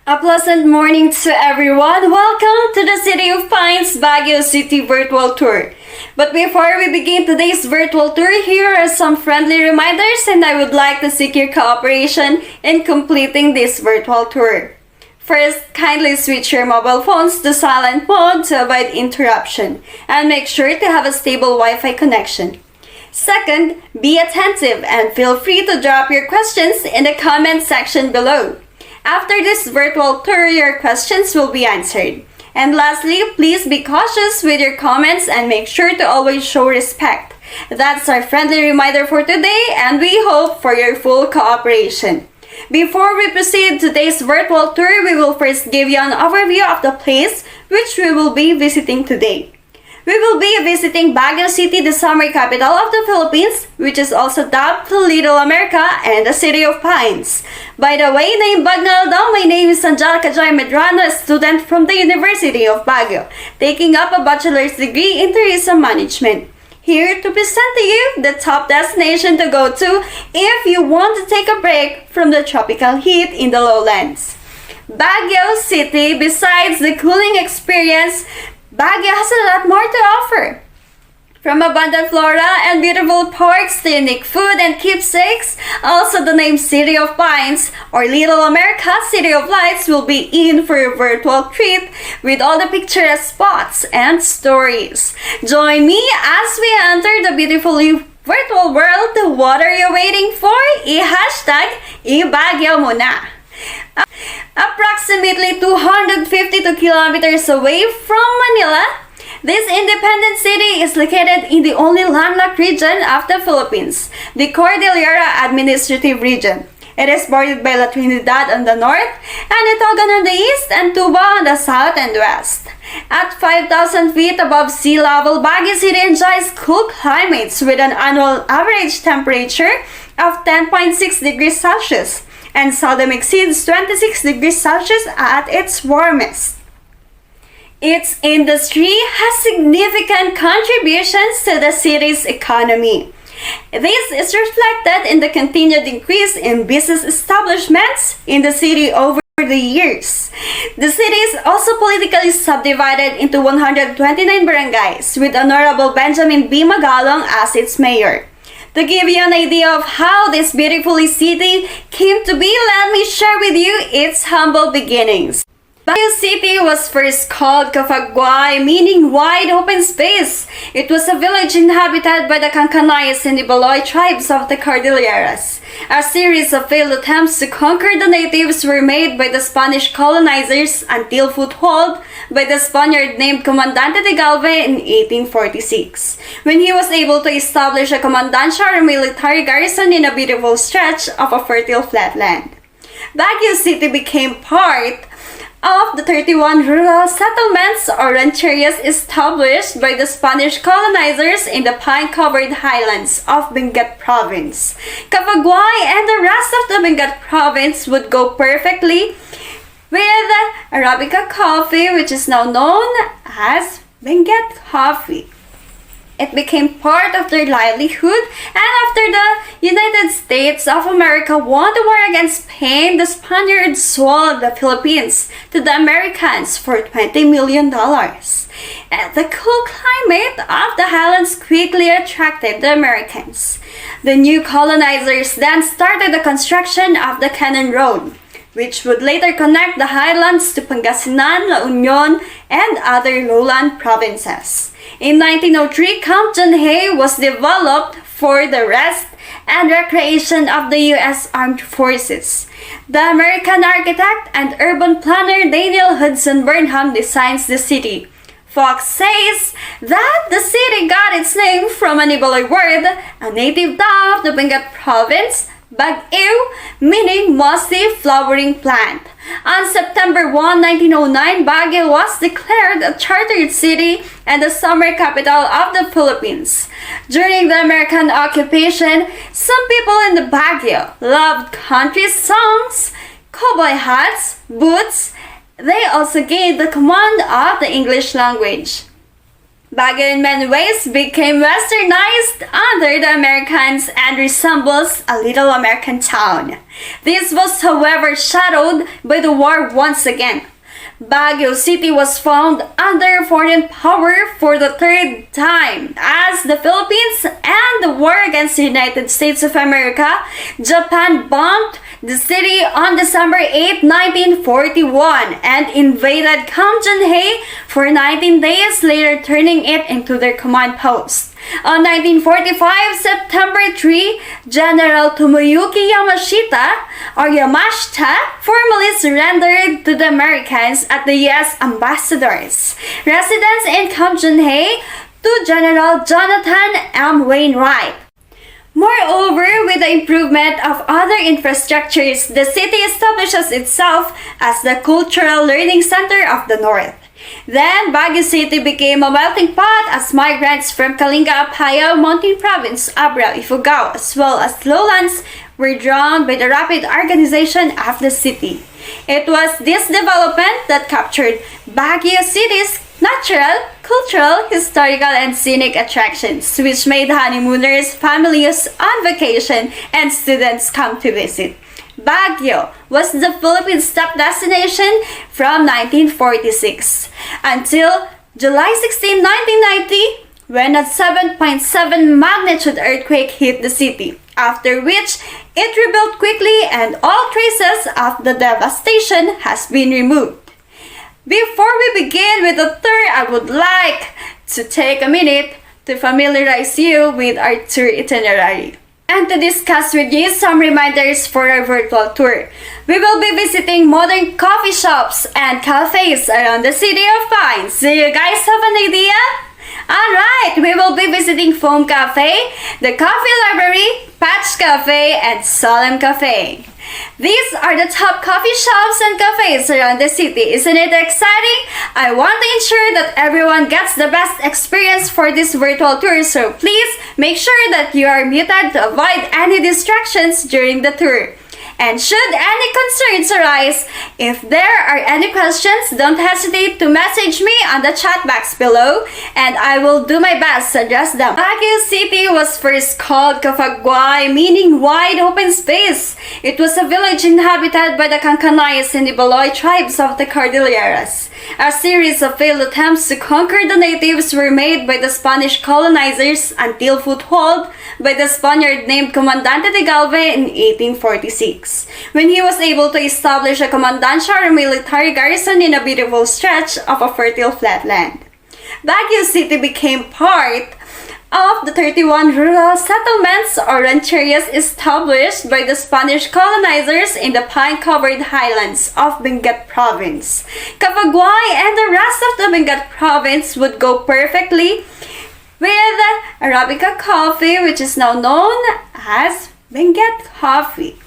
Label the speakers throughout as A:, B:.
A: A pleasant morning to everyone. Welcome to the City of Pines Baguio City Virtual Tour. But before we begin today's virtual tour, here are some friendly reminders and I would like to seek your cooperation in completing this virtual tour. First, kindly switch your mobile phones to silent mode to avoid interruption and make sure to have a stable Wi-Fi connection. Second, be attentive and feel free to drop your questions in the comment section below. After this virtual tour, your questions will be answered. And lastly, please be cautious with your comments and make sure to always show respect. That's our friendly reminder for today and we hope for your full cooperation. Before we proceed to today's virtual tour, we will first give you an overview of the place which we will be visiting today. We will be visiting Baguio City, the summer capital of the Philippines, which is also dubbed the Little America and the City of Pines. By the way, named Bagnaldo, my name is Angelica Joy Medrano, a student from the University of Baguio, taking up a bachelor's degree in tourism management. Here to present to you the top destination to go to if you want to take a break from the tropical heat in the lowlands. Baguio City, besides the cooling experience, Baguio has a lot more to offer. From abundant flora and beautiful parks to unique food and keepsakes, also the name City of Pines or Little America City of Lights will be in for a virtual treat with all the picturesque spots and stories. Join me as we enter the beautiful virtual world. What are you waiting for? I-hashtag iBaguio mo na! Approximately 252 kilometers away from Manila, this independent city is located in the only landlocked region of the Philippines, the Cordillera Administrative Region. It is bordered by La Trinidad on the north, and Itogan on the east, and Tuba on the south and west. At 5,000 feet above sea level, Baguio City enjoys cool climates with an annual average temperature of 10.6 degrees Celsius. And seldom exceeds 26 degrees Celsius at its warmest. Its industry has significant contributions to the city's economy. This is reflected in the continued increase in business establishments in the city over the years. The city is also politically subdivided into 129 barangays with Honorable Benjamin B. Magalong as its mayor. To give you an idea of how this beautiful city came to be, let me share with you its humble beginnings. Baguio City was first called Cafaguay, meaning wide open space. It was a village inhabited by the Kankanayas and the Baloy tribes of the Cordilleras. A series of failed attempts to conquer the natives were made by the Spanish colonizers until foothold by the Spaniard named Comandante de Galvez in 1846, when he was able to establish a commandancia or military garrison in a beautiful stretch of a fertile flatland. Baguio City became part of the 31 rural settlements or rancherias established by the Spanish colonizers in the pine-covered highlands of Benguet province. Cafaguay and the rest of the Benguet province would go perfectly with Arabica coffee, which is now known as Benguet coffee. It became part of their livelihood, and after the United States of America won the war against Spain, the Spaniards sold the Philippines to the Americans for $20 million. And the cool climate of the highlands quickly attracted the Americans. The new colonizers then started the construction of the Cannon Road, which would later connect the highlands to Pangasinan, La Union, and other lowland provinces. In 1903, Camp John Hay was developed for the rest and recreation of the U.S. Armed Forces. The American architect and urban planner Daniel Hudson Burnham designs the city. Fox says that the city got its name from a Nibaloy word, a native tongue of the Benguet province, Baguio, meaning mossy flowering plant. On September 1, 1909, Baguio was declared a chartered city and the summer capital of the Philippines. During the American occupation, some people in the Baguio loved country songs, cowboy hats, boots. They also gained the command of the English language. Baguio in many ways became westernized under the Americans and resembles a little American town. This was however shadowed by the war once again. Baguio City was found under foreign power for the third time as the Philippines and the war against the United States of America. Japan bombed the city on December 8, 1941 and invaded Kamjanhae for 19 days, later turning it into their command post. On 1945, September 3, General Tomoyuki Yamashita, or Yamashita, formally surrendered to the Americans at the U.S. ambassador's residence in Kamjanhae to General Jonathan M. Wainwright. Moreover, with the improvement of other infrastructures, the city establishes itself as the cultural learning center of the North. Then, Baguio City became a melting pot as migrants from Kalinga, Apayao, Mountain Province, Abra, Ifugao, as well as lowlands were drawn by the rapid organization of the city. It was this development that captured Baguio City's natural, cultural, historical, and scenic attractions, which made honeymooners, families on vacation, and students come to visit. Baguio was the Philippines' top destination from 1946 until July 16, 1990, when a 7.7 magnitude earthquake hit the city, after which it rebuilt quickly and all traces of the devastation has been removed. Before we begin with the tour, I would like to take a minute to familiarize you with our tour itinerary and to discuss with you some reminders for our virtual tour. We will be visiting modern coffee shops and cafes around the City of Pines. Do you guys have an idea? Alright, we will be visiting Foam Cafe, the Coffee Library, Patch Cafe, and Seollem Cafe. These are the top coffee shops and cafes around the city. Isn't it exciting? I want to ensure that everyone gets the best experience for this virtual tour, so please make sure that you are muted to avoid any distractions during the tour. And should any concerns arise, if there are any questions, don't hesitate to message me on the chat box below and I will do my best to address them. Baguio City was first called Cafaguay, meaning wide open space. It was a village inhabited by the Kankanayas and Ibaloy tribes of the Cordilleras. A series of failed attempts to conquer the natives were made by the Spanish colonizers until foothold by the Spaniard named Comandante de Galvez in 1846, when he was able to establish a commandancia or military garrison in a beautiful stretch of a fertile flatland. Baguio City became part of the 31 rural settlements or rancherias established by the Spanish colonizers in the pine-covered highlands of Benguet province. Cafaguay and the rest of the Benguet province would go perfectly with Arabica coffee, which is now known as Benguet coffee.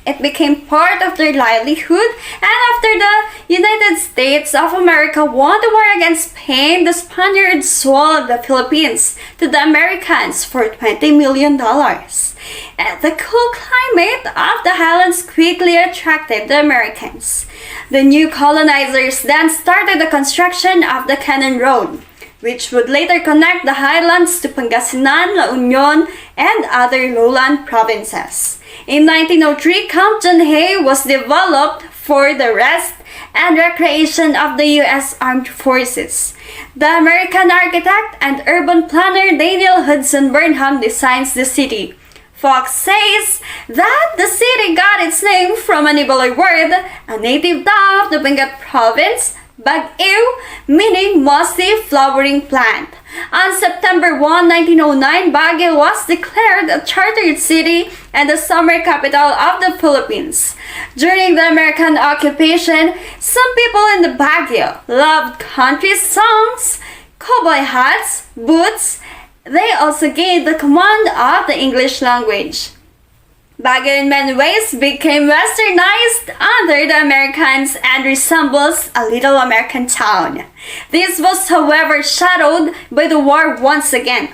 A: It became part of their livelihood, and after the United States of America won the war against Spain, the Spaniards sold the Philippines to the Americans for $20 million. And the cool climate of the highlands quickly attracted the Americans. The new colonizers then started the construction of the Cannon Road, which would later connect the highlands to Pangasinan, La Union, and other lowland provinces. In 1903, Kamjanhae was developed for the rest and recreation of the U.S. Armed Forces. The American architect and urban planner Daniel Hudson Burnham designs the city. Fox says that the city got its name from an Ibaloy word, a native of the Benguet province, Baguio, meaning mossy flowering plant. On September 1, 1909, Baguio was declared a chartered city and the summer capital of the Philippines. During the American occupation, some people in the Baguio loved country songs, cowboy hats, boots. They also gained the command of the English language. Baguio in many ways became westernized under the Americans and resembles a little American town. This was however shadowed by the war once again.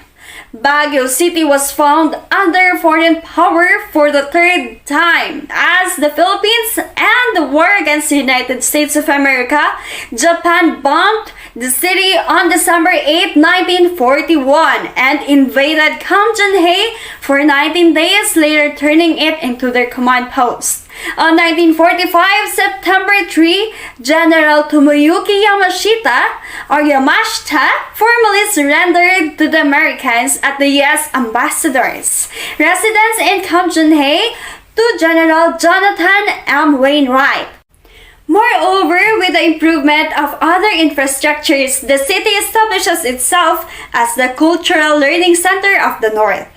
A: Baguio City was found under foreign power for the third time as the Philippines and the war against the United States of America. Japan bombed the city on December 8, 1941 and invaded Kamjunhae for 19 days, later turning it into their command post. On 1945, September 3, General Tomoyuki Yamashita, or Yamashita, formally surrendered to the Americans at the U.S. ambassador's residence in Kamjunhae to General Jonathan M. Wainwright. Moreover, with the improvement of other infrastructures, the city establishes itself as the cultural learning center of the North.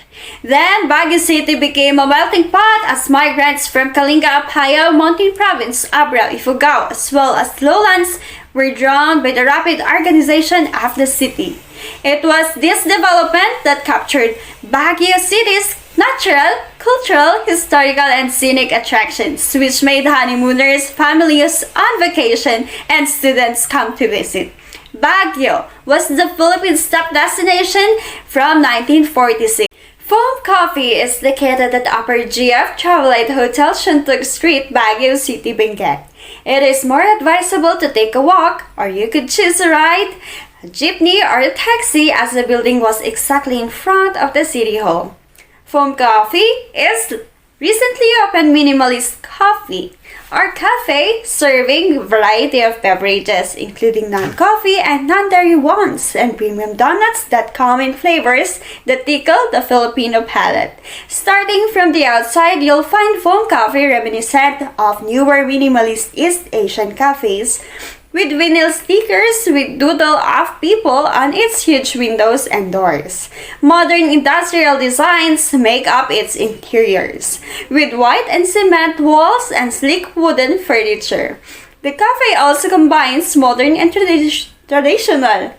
A: Then, Baguio City became a melting pot as migrants from Kalinga, Apayao, Mountain Province, Abra, Ifugao, as well as lowlands were drawn by the rapid organization of the city. It was this development that captured Baguio City's natural, cultural, historical, and scenic attractions, which made honeymooners, families on vacation, and students come to visit. Baguio was the Philippines' top destination from 1946. Foam Coffee is located at Upper GF Travelite Hotel, Shuntug Street, Baguio City, Benguet. It is more advisable to take a walk, or you could choose a ride, a jeepney, or a taxi, as the building was exactly in front of the City Hall. Foam Coffee is recently opened minimalist coffee or cafe, serving a variety of beverages including non-coffee and non-dairy ones, and premium donuts that come in flavors that tickle the Filipino palate. Starting from the outside, you'll find Foam Coffee reminiscent of newer minimalist East Asian cafes, with vinyl stickers with doodle of people on its huge windows and doors. Modern industrial designs make up its interiors, with white and cement walls and sleek wooden furniture. The cafe also combines modern and traditional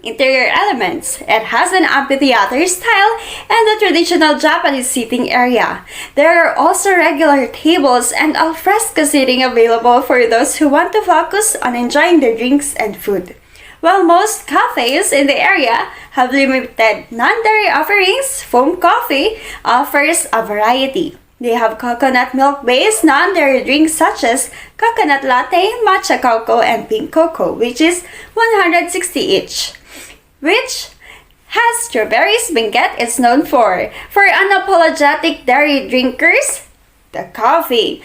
A: interior elements. It has an amphitheater style and a traditional Japanese seating area. There are also regular tables and alfresco seating available for those who want to focus on enjoying their drinks and food. While most cafes in the area have limited non-dairy offerings, Foam Coffee offers a variety. They have coconut milk-based non-dairy drinks such as coconut latte, matcha cocoa, and pink cocoa, which is 160 each, which has strawberries. Benguet is known for. For unapologetic dairy drinkers, the cafe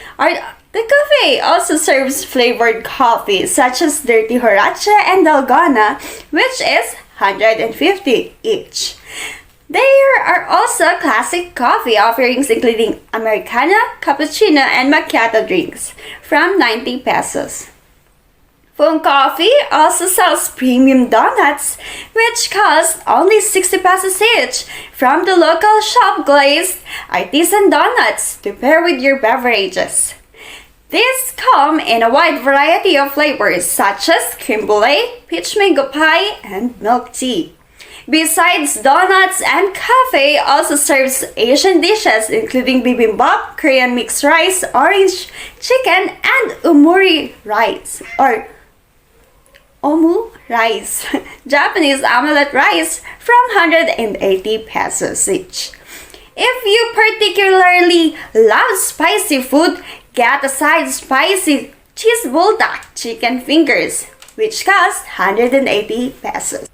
A: also serves flavored coffee such as Dirty Horace and Dalgona, which is 150 each. There are also classic coffee offerings including Americano, Cappuccino, and Macchiato drinks from 90 pesos. Foam Coffee also sells premium donuts, which cost only 60 pesos each, from the local shop glazed artisan donuts to pair with your beverages. These come in a wide variety of flavors such as creme brulee, peach mango pie, and milk tea. Besides donuts, and cafe also serves Asian dishes including bibimbap, Korean mixed rice, orange chicken, and umuri rice or omu rice, Japanese omelette rice, from 180 pesos each. If you particularly love spicy food, get a side spicy cheese bulldog chicken fingers, which cost 180 pesos.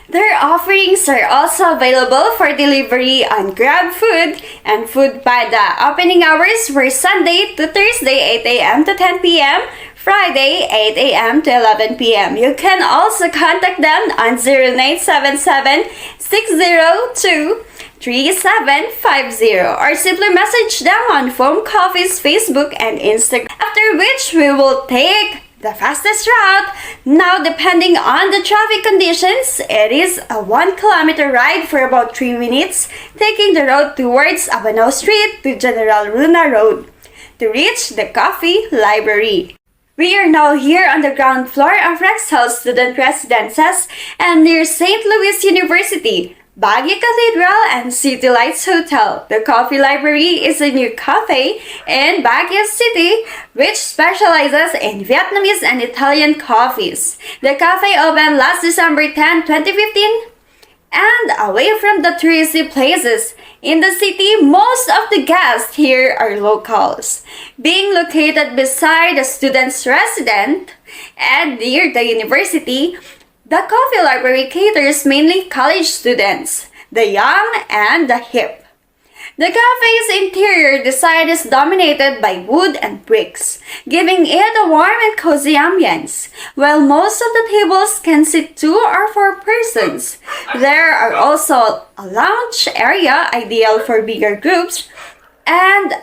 A: Their offerings are also available for delivery on Grab Food and Food Panda. Opening hours were Sunday to Thursday 8 a.m. to 10 p.m., Friday 8 a.m. to 11 p.m. You can also contact them on 0977 602 3750 or simply message them on Foam Coffee's Facebook and Instagram, after which we will take the fastest route. Now, depending on the traffic conditions, it is a 1 kilometer ride for about 3 minutes, taking the road towards Abanao Street to General Luna Road to reach the Coffee Library. We are now here on the ground floor of Rexall Student Residences and near St. Louis University, Baguio Cathedral, and City Lights Hotel. The Coffee Library is a new cafe in Baguio City which specializes in Vietnamese and Italian coffees. The cafe opened last December 10, 2015, and away from the touristy places in the city, most of the guests here are locals. Being located beside the student's residence and near the university, The coffee library caters mainly college students, the young and the hip. The cafe's interior design is dominated by wood and bricks, giving it a warm and cozy ambience. While most of the tables can sit 2 or 4 persons, there are also a lounge area ideal for bigger groups and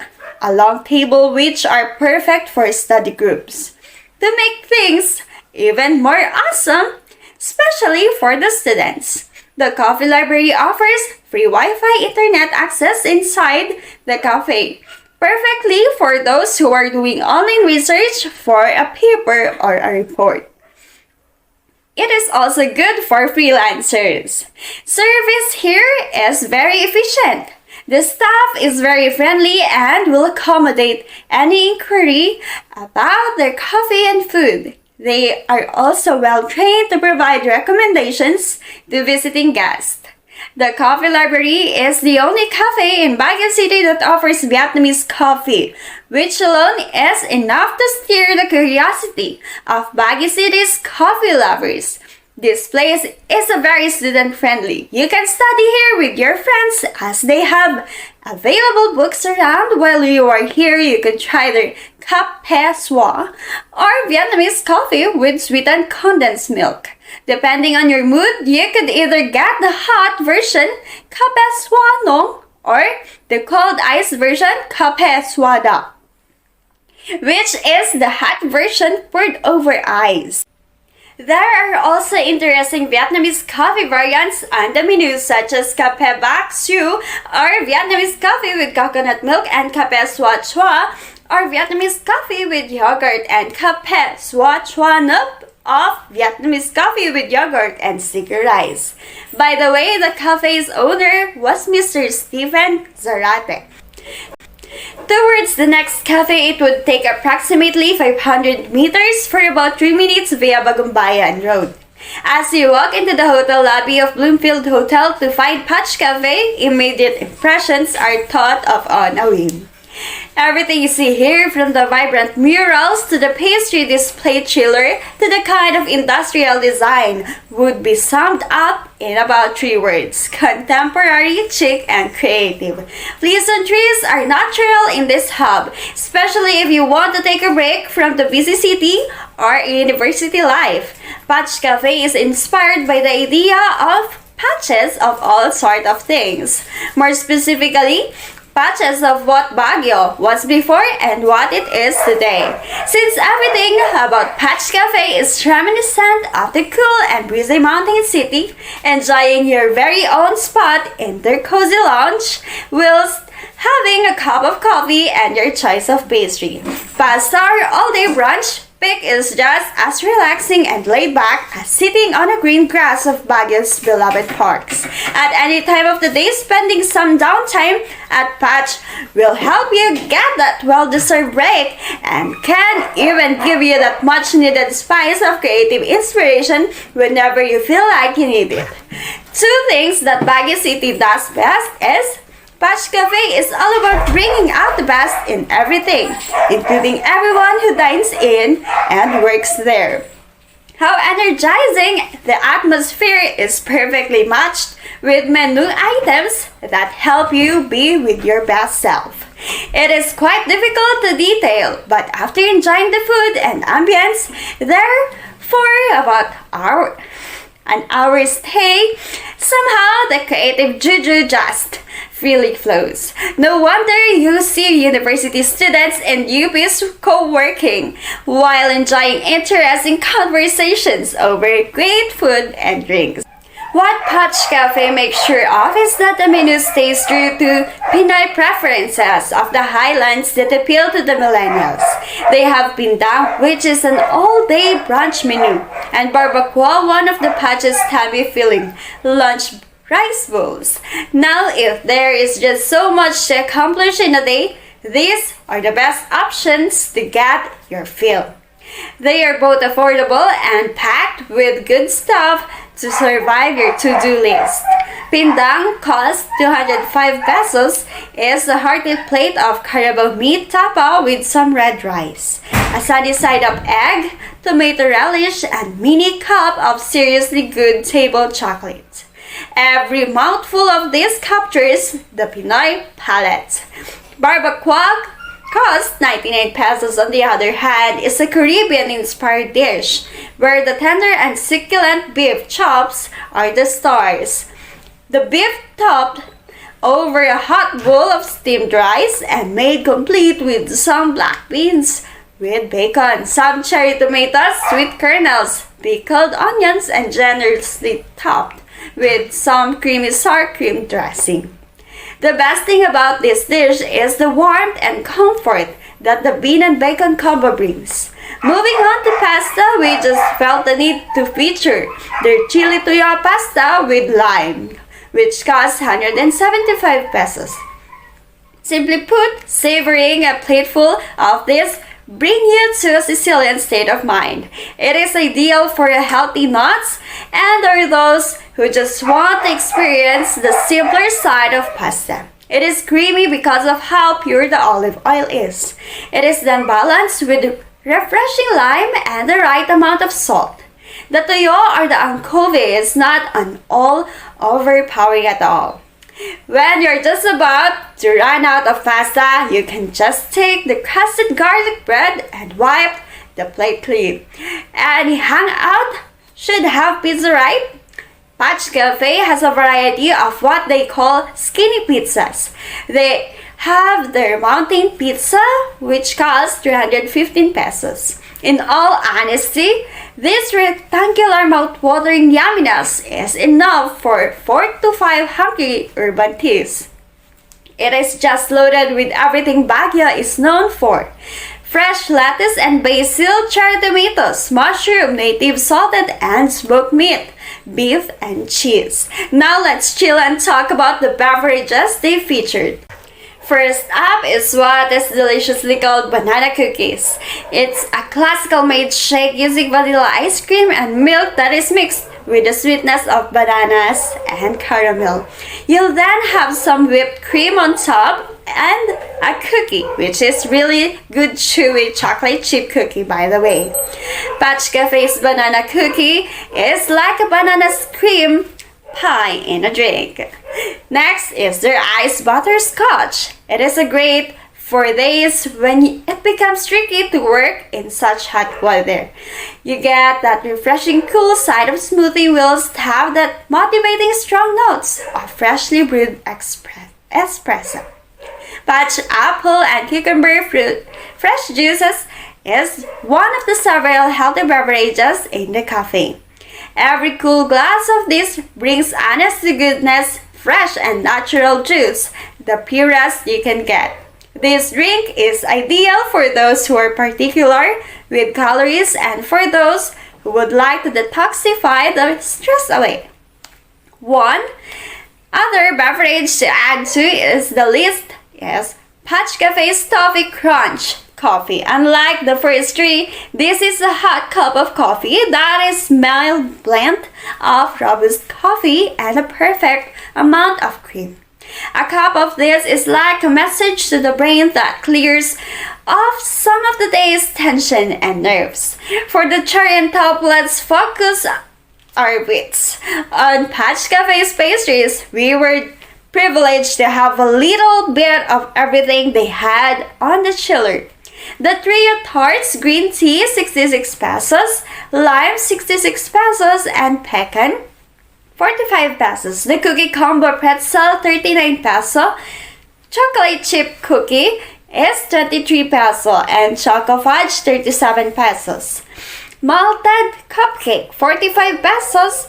A: a long table which are perfect for study groups. To make things even more awesome, especially for the students, the coffee library offers free Wi-Fi internet access inside the cafe, perfectly for those who are doing online research for a paper or a report. It is also good for freelancers. Service here is very efficient. The staff is very friendly and will accommodate any inquiry about their coffee and food. They are also well trained to provide recommendations to visiting guests. The coffee library is the only cafe in Baguio City that offers Vietnamese coffee, which alone is enough to stir the curiosity of Baguio City's coffee lovers. This place is very student-friendly. You can study here with your friends as they have available books around. While you are here, you can try their café soir or Vietnamese coffee with sweetened condensed milk. Depending on your mood, you could either get the hot version, café soir nong, or the cold iced version, café soir da, which is the hot version poured over ice. There are also interesting Vietnamese coffee variants on the menu such as Café Bac Siu or Vietnamese coffee with coconut milk and Café Soi Chua or Vietnamese coffee with yogurt and Café Soi Chua Nup of Vietnamese coffee with yogurt and sticky rice. By the way, the cafe's owner was Mr. Stephen Zarate. Towards the next cafe, it would take approximately 500 meters for about 3 minutes via Bagumbayan Road. As you walk into the hotel lobby of Bloomfield Hotel to find Patch Cafe, immediate impressions are thought of on a whim. Everything you see here, from the vibrant murals to the pastry display chiller to the kind of industrial design, would be summed up in about 3 words: contemporary, chic, and creative. Pleasantries are natural in this hub, especially if you want to take a break from the busy city or university life. Patch Cafe is inspired by the idea of patches of all sort of things. More specifically, patches of what Baguio was before and what it is today. Since everything about Patch Cafe is reminiscent of the cool and breezy mountain city, enjoying your very own spot in their cozy lounge whilst having a cup of coffee and your choice of pastry. Pasta or all-day brunch, pick is just as relaxing and laid back as sitting on the green grass of Baguio's beloved parks. At any time of the day, spending some downtime at Patch will help you get that well-deserved break and can even give you that much-needed spice of creative inspiration whenever you feel like you need it. 2 things that Baguio City does best is Patch Cafe is all about bringing out the best in everything, including everyone who dines in and works there. How energizing! The atmosphere is perfectly matched with menu items that help you be with your best self. It is quite difficult to detail, but after enjoying the food and ambience there for about an hour stay, somehow the creative juju just freely flows. No wonder you see university students and UPs co-working while enjoying interesting conversations over great food and drinks. What Patch Cafe makes sure of is that the menu stays true to Pinoy preferences of the highlands that appeal to the millennials. They have Pindang, which is an all-day brunch menu, and Barbacoa, one of the Patch's tummy-filling lunch rice bowls. Now, if there is just so much to accomplish in a day, these are the best options to get your fill. They are both affordable and packed with good stuff to survive your to-do list. Pindang costs 205 pesos, is a hearty plate of carabao meat tapa with some red rice, a sunny side-up egg, tomato relish, and mini cup of seriously good table chocolate. Every mouthful of this captures the Pinoy palate. Barbacoa costs 99 pesos. On the other hand, is a Caribbean-inspired dish where the tender and succulent beef chops are the stars. The beef topped over a hot bowl of steamed rice and made complete with some black beans with bacon, some cherry tomatoes, sweet kernels, pickled onions, and generously topped with some creamy sour cream dressing. The best thing about this dish is the warmth and comfort that the bean and bacon combo brings. Moving on to pasta, we just felt the need to feature their chili tuyo pasta with lime, which costs 175 pesos. Simply put, savoring a plateful of this bring you to a Sicilian state of mind. It is ideal for a healthy nuts and are those who just want to experience the simpler side of pasta. It is creamy because of how pure the olive oil is. It is then balanced with refreshing lime and the right amount of salt. The tuyo or the anchovy is not an all overpowering at all. When you're just about to run out of pasta, you can just take the crusted garlic bread and wipe the plate clean. Any hangout should have pizza, right? Patch Cafe has a variety of what they call skinny pizzas. They have their mountain pizza, which costs 315 pesos. In all honesty, this rectangular mouth-watering yumminess is enough for 4 to 5 hungry urban teas. It is just loaded with everything Baguio is known for. Fresh lettuce and basil, cherry tomatoes, mushroom, native salted and smoked meat, beef and cheese. Now let's chill and talk about the beverages they featured. First up is what is deliciously called banana cookies. It's a classical made shake using vanilla ice cream and milk that is mixed with the sweetness of bananas and caramel. You'll then have some whipped cream on top and a cookie, which is really good chewy chocolate chip cookie, by the way. Patch Cafe's banana cookie is like a banana cream pie in a drink. Next is their iced butterscotch. It is a great for days when it becomes tricky to work in such hot weather. You get that refreshing cool side of smoothie whilst have that motivating strong notes of freshly brewed espresso. Patch apple and cucumber fruit fresh juices is one of the several healthy beverages in the cafe. Every cool glass of this brings honest to goodness, fresh and natural juice, the purest you can get. This drink is ideal for those who are particular with calories and for those who would like to detoxify the stress away. One other beverage to add to the list is Patch Cafe's Toffee Crunch coffee. Unlike the first three, this is a hot cup of coffee that is mild blend of robust coffee and a perfect amount of cream. A cup of this is like a message to the brain that clears off some of the day's tension and nerves. For the cherry and top, let's focus our wits on Patch Cafe's pastries. We were privileged to have a little bit of everything they had on the chiller. The trio tarts, green tea 66 pesos, lime 66 pesos, and pecan 45 pesos. The cookie combo pretzel 39 peso, chocolate chip cookie is 23 peso, and choco fudge 37 pesos. Malted cupcake 45 pesos,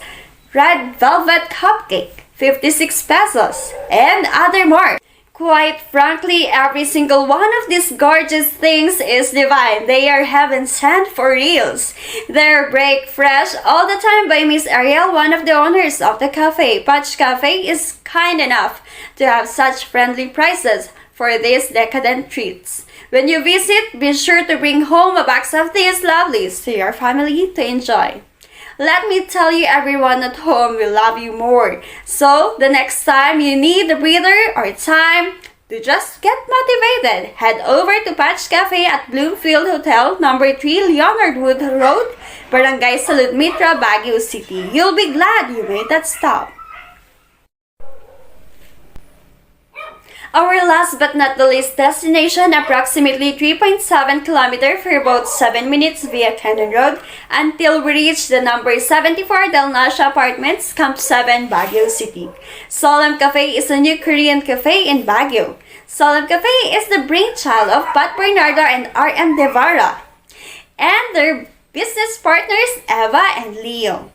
A: red velvet cupcake 56 pesos, and other more. Quite frankly, every single one of these gorgeous things is divine. They are heaven sent for reals. They're break fresh all the time by Miss Ariel, one of the owners of the cafe. Patch Cafe is kind enough to have such friendly prices for these decadent treats. When you visit, be sure to bring home a box of these lovelies to your family to enjoy. Let me tell you, everyone at home will love you more. So, the next time you need a breather or time to just get motivated, head over to Patch Cafe at Bloomfield Hotel, number 3 Leonard Wood Road, Barangay Salud Mitra, Baguio City. You'll be glad you made that stop. Our last but not the least destination, approximately 3.7 km for about 7 minutes via Cannon Road until we reach the number 74 Del Nacia Apartments, Camp 7, Baguio City. Seollem Cafe is a new Korean cafe in Baguio. Seollem Cafe is the brainchild of Pat Bernardo and R.M. Devara and their business partners Eva and Leo.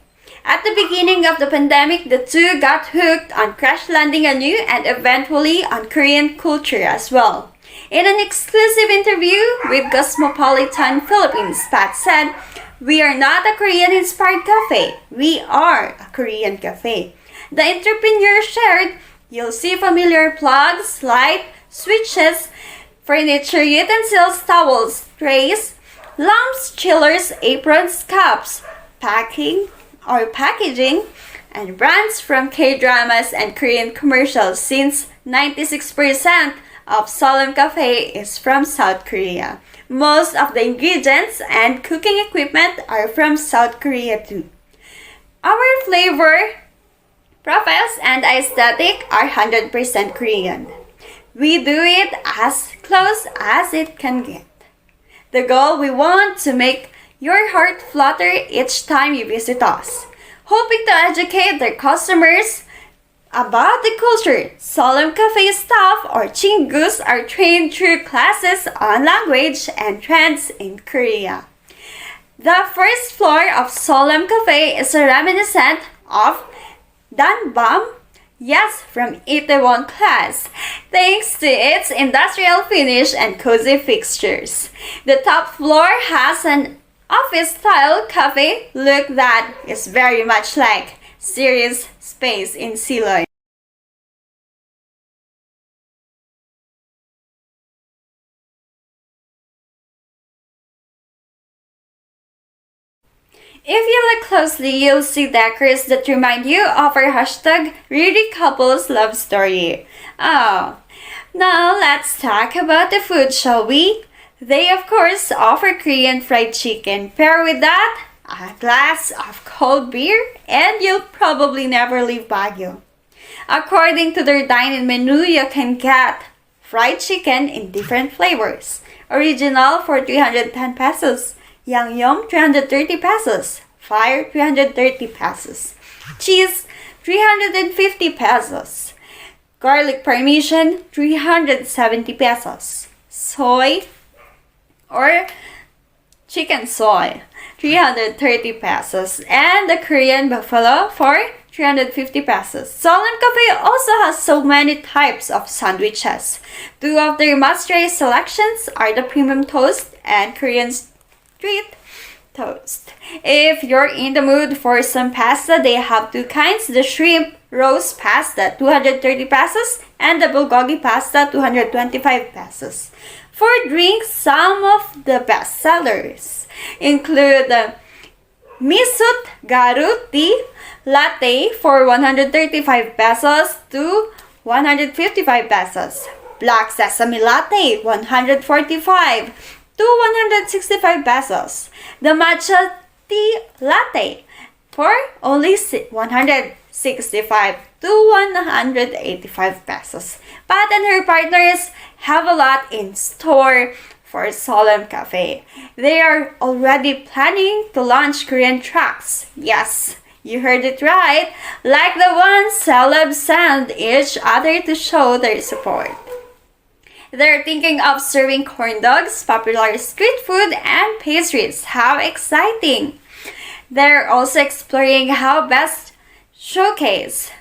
A: At the beginning of the pandemic, the two got hooked on crash landing anew and eventually on Korean culture as well. In an exclusive interview with Cosmopolitan Philippines, Pat said, "We are not a Korean-inspired cafe. We are a Korean cafe." The entrepreneur shared, "You'll see familiar plugs, light, switches, furniture, utensils, towels, trays, lamps, chillers, aprons, cups, packaging, and brands from K-dramas and Korean commercials, since 96% of Seollem Cafe is from South Korea. Most of the ingredients and cooking equipment are from South Korea too. Our flavor profiles and aesthetic are 100% Korean. We do it as close as it can get. The goal, we want to make your heart flutter each time you visit us." Hoping to educate their customers about the culture, Seollem Cafe staff or chingus are trained through classes on language and trends in Korea. The first floor of Seollem Cafe is reminiscent of Danbam, yes, from Itaewon Class, thanks to its industrial finish and cozy fixtures. The top floor has an office-style cafe look that is very much like Series Space in Seollem. If you look closely, you'll see decors that remind you of our hashtag Riri Couples Love Story. Oh, now let's talk about the food, shall we? They, of course, offer Korean fried chicken. Pair with that, a glass of cold beer, and you'll probably never leave Baguio. According to their dine-in menu, you can get fried chicken in different flavors. Original for 310 pesos. Yangnyeom, 330 pesos. Fire, 330 pesos. Cheese, 350 pesos. Garlic Parmesan, 370 pesos. Soy or chicken soy, 330 pesos, and the Korean buffalo for 350 pesos. Seollem Cafe also has so many types of sandwiches. Two of their must-try selections are the premium toast and Korean street toast. If you're in the mood for some pasta, they have two kinds: the shrimp roast pasta, 230 pesos, and the bulgogi pasta, 225 pesos. For drinks, some of the best sellers include the Misut Garu tea latte for 135 pesos to 155 pesos. Black sesame latte, 145 to 165 pesos. The matcha tea latte for only 165 to 185 pesos. Pat and her partners have a lot in store for Seollem Cafe. They are already planning to launch Korean trucks. Yes, you heard it right. Like the ones celebs send each other to show their support. They're thinking of serving corn dogs, popular street food, and pastries. How exciting! They're also exploring how to best showcase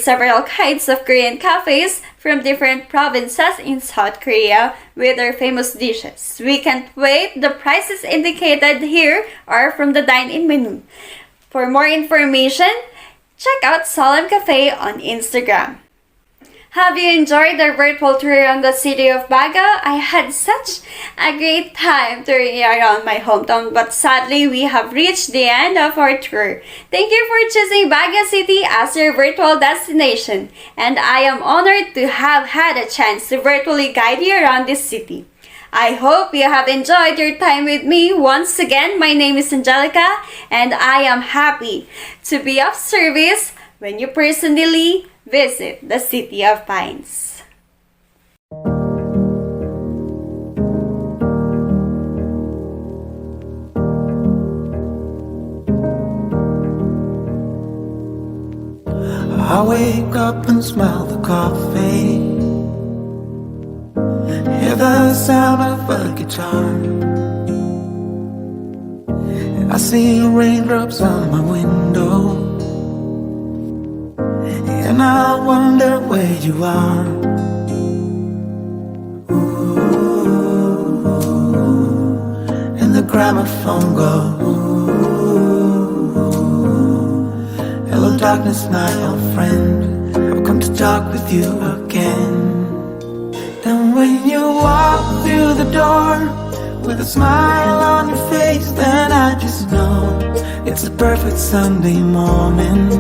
A: several kinds of Korean cafes from different provinces in South Korea with their famous dishes. We can't wait. The prices indicated here are from the dine-in menu. For more information, check out Seollem Cafe on Instagram. Have you enjoyed our virtual tour around the city of Baguio? I had such a great time touring around my hometown, but sadly we have reached the end of our tour. Thank you for choosing Baguio City as your virtual destination, and I am honored to have had a chance to virtually guide you around this city. I hope you have enjoyed your time with me. Once again, my name is Angelica, and I am happy to be of service when you personally visit the City of Pines.
B: I wake up and smell the coffee, hear the sound of a guitar. I see raindrops on my window, and I wonder where you are. Ooh, and the gramophone goes. Hello darkness, my old friend, I've come to talk with you again. And when you walk through the door with a smile on your face, then I just know it's a perfect Sunday morning.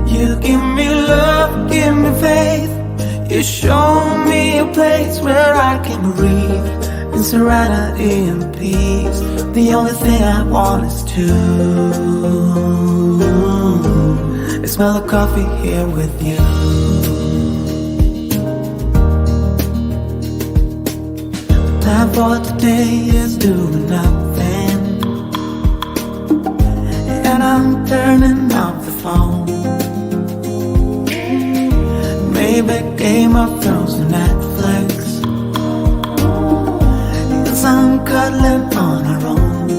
B: You give me love, give me faith. You show me a place where I can breathe in serenity and peace. The only thing I want is to smell the coffee here with you. The time for today is doing nothing, and I'm turning off the phone. Maybe Game of Thrones and Netflix, cause I'm cuddling on our own.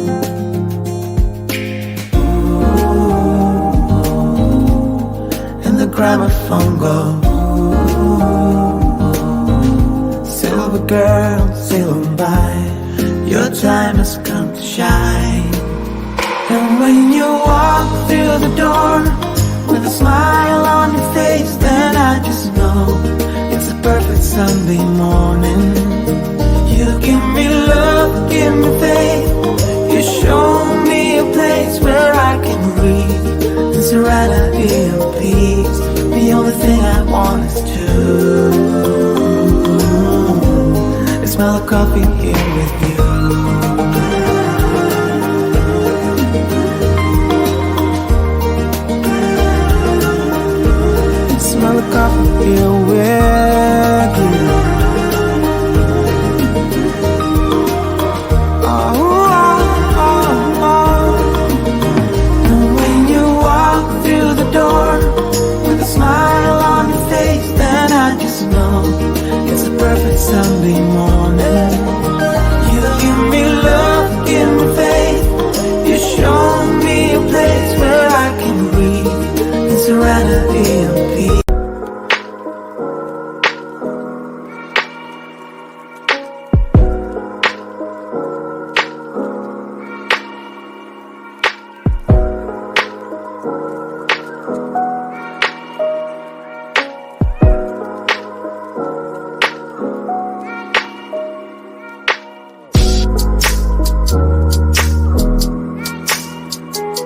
B: Ooh, and the gramophone goes. Silver girl, sailing by, your time has come to shine. And when you walk through the door with a smile on your face, then I just know it's a perfect Sunday morning. You give me love, give me faith. You show me a place where I can breathe in serenity and peace. The only thing I want is to smell the coffee here with you. Smell the coffee here with you. Oh, oh, oh, oh. And when you walk through the door with a smile on your face, then I just know it's a perfect Sunday morning.